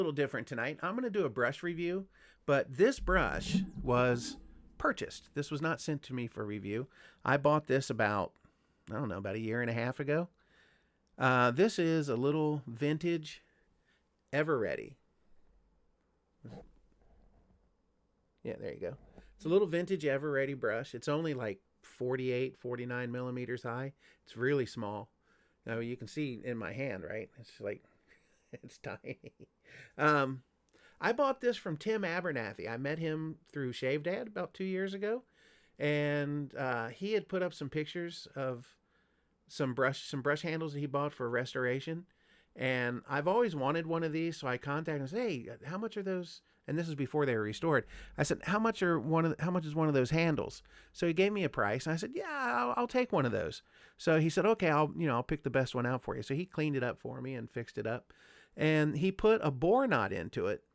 little different tonight. I'm going to do a brush review, but this brush was purchased. This was not sent to me for review. I bought this about, I don't know, about a year and a half ago. This is a little vintage Ever Ready. Yeah, there you go. It's a little vintage Ever Ready brush. It's only like 48, 49 millimeters high. It's really small. Now you can see in my hand, right? It's like, it's tiny. I bought this from Tim Abernathy. I met him through Shave Dad about 2 years ago. And he had put up some pictures of some brush handles that he bought for restoration. And I've always wanted one of these, so I contacted him and said, "Hey, how much are those?" And this is before they were restored. I said, how much is one of those handles?" So he gave me a price, and I said, "Yeah, I'll take one of those." So he said, "Okay, I'll pick the best one out for you." So he cleaned it up for me and fixed it up. And he put a boar knot into it.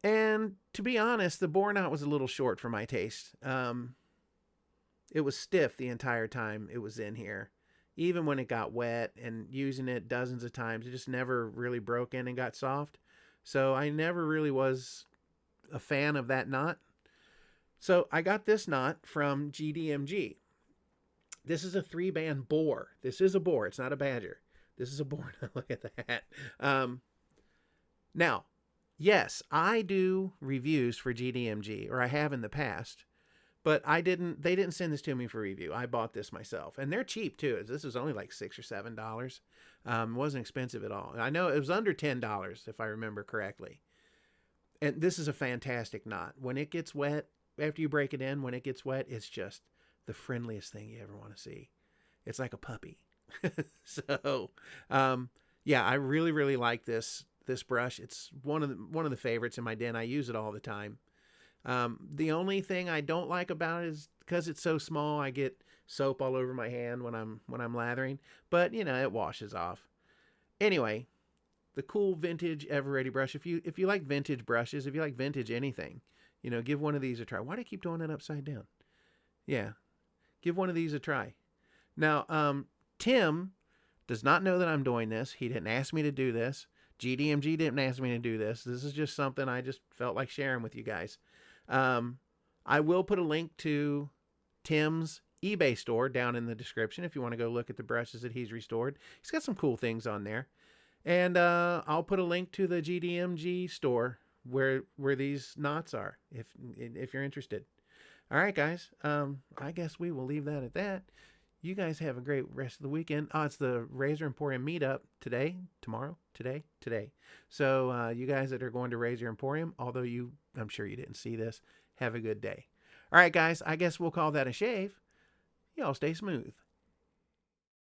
And to be honest, the boar knot was a little short for my taste. It was stiff the entire time it was in here. Even when it got wet and using it dozens of times, it just never really broke in and got soft. So I never really was a fan of that knot. So I got this knot from GDMG. This is a 3-band boar. This is a boar. It's not a badger. This is a boar. Look at that. Now, yes, I do reviews for GDMG, or I have in the past. But they didn't send this to me for review. I bought this myself. And they're cheap too. This was only like $6 or $7. It wasn't expensive at all. I know it was under $10 if I remember correctly. And this is a fantastic knot. When it gets wet, after you break it in, when it gets wet, it's just the friendliest thing you ever want to see. It's like a puppy. So, yeah, I really, really like this brush. It's one of the favorites in my den. I use it all the time. The only thing I don't like about it is because it's so small, I get soap all over my hand when I'm lathering, but it washes off. Anyway, the cool vintage Ever Ready brush. If you like vintage brushes, if you like vintage anything, give one of these a try. Why do I keep doing that upside down? Yeah, give one of these a try. Now, Tim does not know that I'm doing this. He didn't ask me to do this. GDMG didn't ask me to do this. This is just something I just felt like sharing with you guys. I will put a link to Tim's eBay store down in the description if you want to go look at the brushes that he's restored. He's got some cool things on there. And I'll put a link to the GDMG store where these knots are if you're interested. All right, guys. I guess we will leave that at that. You guys have a great rest of the weekend. Oh, it's the Razor Emporium meetup today, tomorrow, today. So you guys that are going to Razor Emporium, although I'm sure you didn't see this, have a good day. All right, guys, I guess we'll call that a shave. Y'all stay smooth.